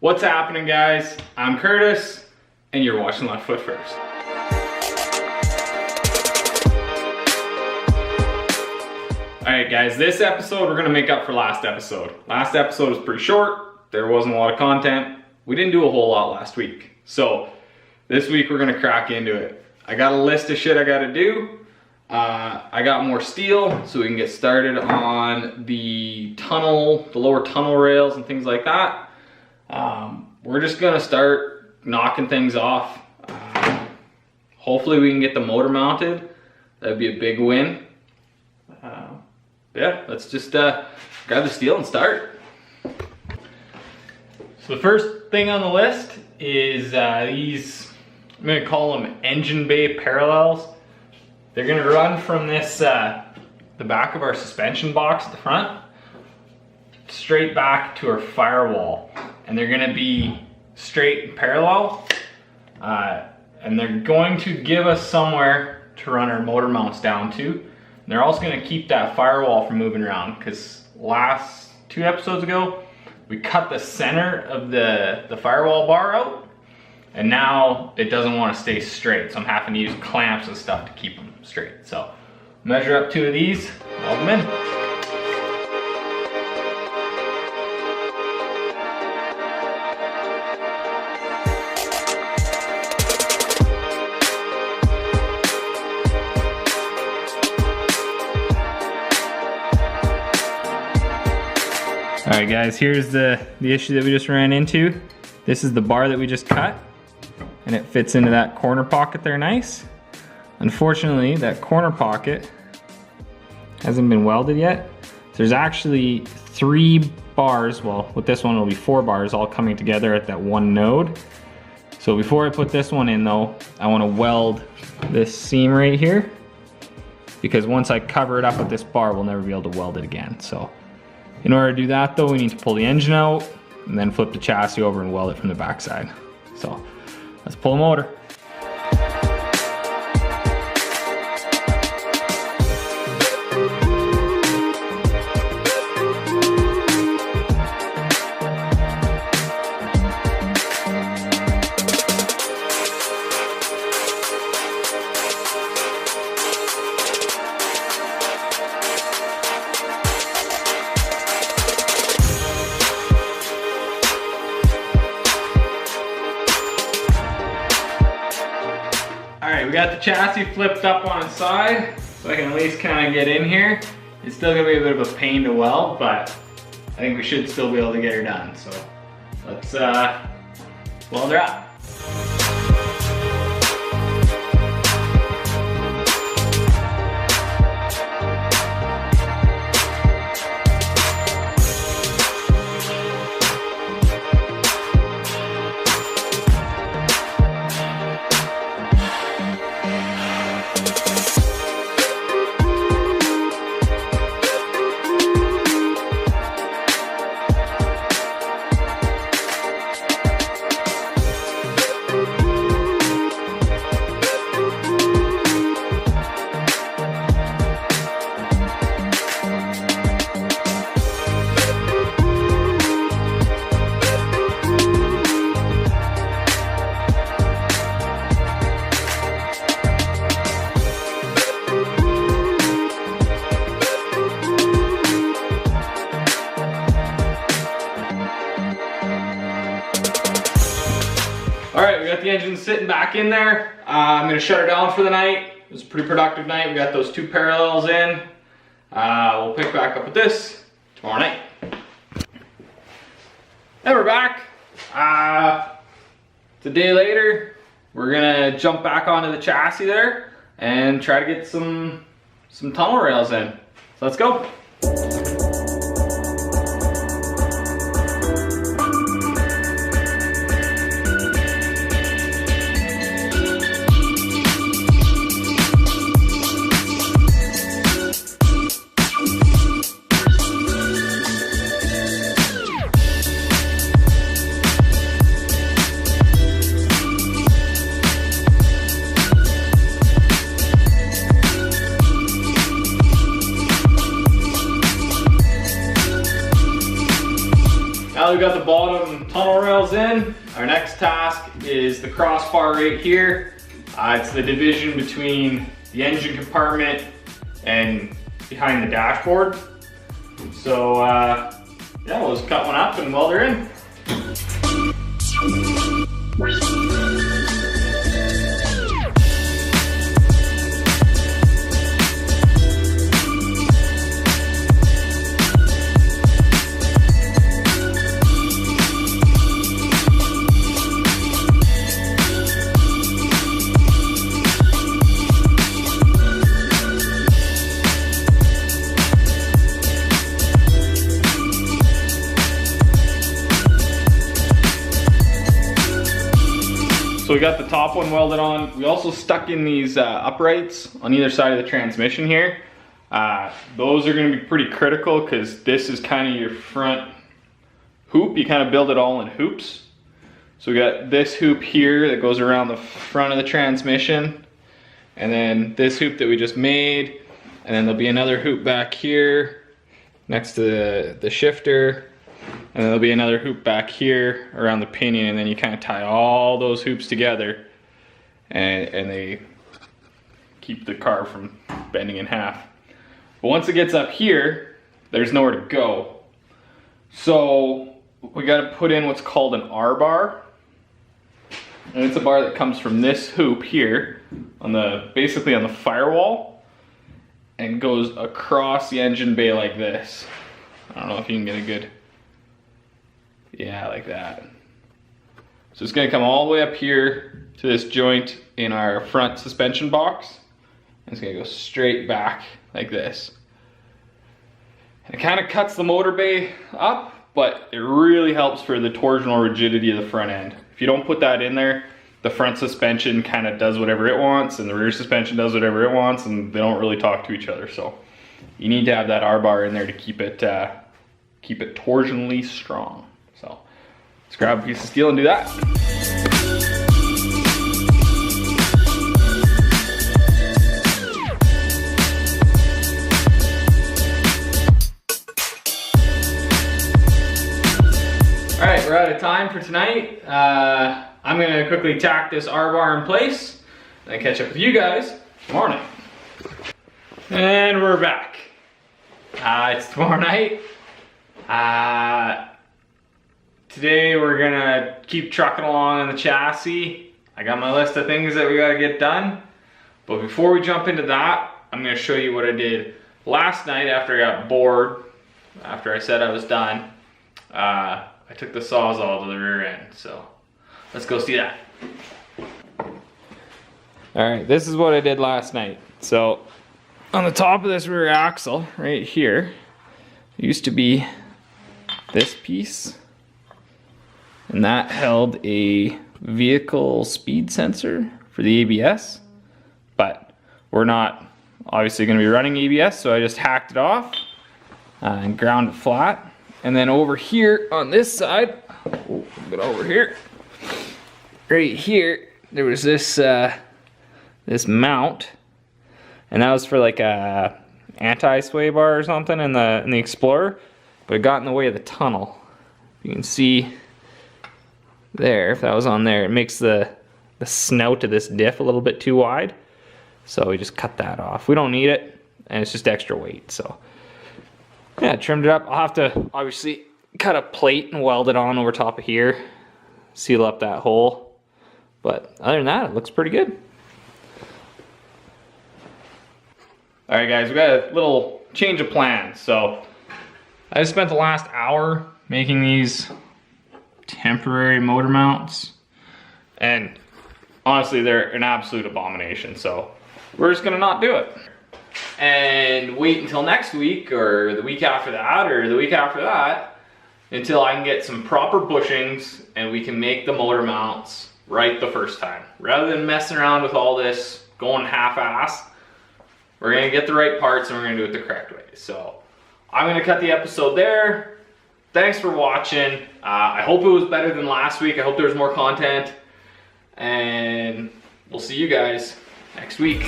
What's happening, guys? I'm Curtis, and you're watching Leftfootfirst. Alright guys, this episode we're gonna make up for last episode. Last episode was pretty short, there wasn't a lot of content. We didn't do a whole lot last week. So, this week we're gonna crack into it. I got a list of shit I gotta do. I got more steel, so we can get started on the tunnel, the lower tunnel rails and things like that. We're just gonna start knocking things off. Hopefully we can get the motor mounted. That'd be a big win. Yeah, let's just grab the steel and start. So the first thing on the list is these, I'm gonna call them engine bay parallels. They're gonna run from this, the back of our suspension box at the front, straight back to our firewall. And they're gonna be straight and parallel. And they're going to give us somewhere to run our motor mounts down to. And they're also gonna keep that firewall from moving around, because last 2 episodes ago, we cut the center of the firewall bar out, and now it doesn't want to stay straight. So I'm having to use clamps and stuff to keep them straight. So measure up 2 of these, weld them in. All right guys, here's the issue that we just ran into. This is the bar that we just cut, and it fits into that corner pocket there nice. Unfortunately, that corner pocket hasn't been welded yet. There's actually 3 bars, well with this one it'll be 4 bars all coming together at that one node. So before I put this one in though, I want to weld this seam right here, because once I cover it up with this bar, we'll never be able to weld it again. So in order to do that though, we need to pull the engine out and then flip the chassis over and weld it from the backside. So let's pull the motor. Alright, we got the chassis flipped up on its side, so I can at least kind of get in here. It's still going to be a bit of a pain to weld, but I think we should still be able to get her done. So let's weld her up. Alright, we got the engine sitting back in there. I'm going to shut her down for the night. It was a pretty productive night. We got those 2 parallels in. We'll pick back up with this tomorrow night. And we're back. It's a day later. We're going to jump back onto the chassis there and try to get some tunnel rails in. So let's go. Now we've got the bottom tunnel rails in, our next task is the crossbar right here. It's the division between the engine compartment and behind the dashboard. So yeah, we'll just cut one up and weld her in. So we got the top one welded on. We also stuck in these uprights on either side of the transmission here. Those are gonna be pretty critical because this is kind of your front hoop. You kind of build it all in hoops. So we got this hoop here that goes around the front of the transmission. And then this hoop that we just made. And then there'll be another hoop back here next to the shifter. And then there'll be another hoop back here around the pinion, and then you kind of tie all those hoops together and they keep the car from bending in half. But once it gets up here, there's nowhere to go. So we got to put in what's called an R-bar. And it's a bar that comes from this hoop here on basically on the firewall and goes across the engine bay like this. I don't know if you can get a good... Yeah, like that. So it's gonna come all the way up here to this joint in our front suspension box. And it's gonna go straight back like this. And it kind of cuts the motor bay up, but it really helps for the torsional rigidity of the front end. If you don't put that in there, the front suspension kind of does whatever it wants and the rear suspension does whatever it wants, and they don't really talk to each other. So you need to have that R-bar in there to keep it torsionally strong. So let's grab a piece of steel and do that. All right, we're out of time for tonight. I'm gonna quickly tack this R-bar in place and then catch up with you guys tomorrow night. And we're back. It's tomorrow night. Today we're gonna keep trucking along on the chassis. I got my list of things that we gotta get done. But before we jump into that, I'm gonna show you what I did last night after I got bored, after I said I was done. I took the Sawzall to the rear end, so let's go see that. All right, this is what I did last night. So on the top of this rear axle right here, used to be this piece. And that held a vehicle speed sensor for the ABS, but we're not obviously going to be running ABS, so I just hacked it off and ground it flat. And then over here on this side, get over here, right here, there was this this mount, and that was for like a anti-sway bar or something in the Explorer, but it got in the way of the tunnel. You can see there, if that was on there, it makes the snout of this diff a little bit too wide. So we just cut that off. We don't need it, and it's just extra weight. So yeah, trimmed it up. I'll have to obviously cut a plate and weld it on over top of here, seal up that hole. But other than that, it looks pretty good. All right, guys, we got a little change of plans. So I spent the last hour making these temporary motor mounts, and honestly they're an absolute abomination, so we're just gonna not do it and wait until next week or the week after that or the week after that until I can get some proper bushings and we can make the motor mounts right the first time, rather than messing around with all this going half-ass. We're gonna get the right parts and we're gonna do it the correct way. So I'm gonna cut the episode there. Thanks for watching. I hope it was better than last week. I hope there was more content. And we'll see you guys next week.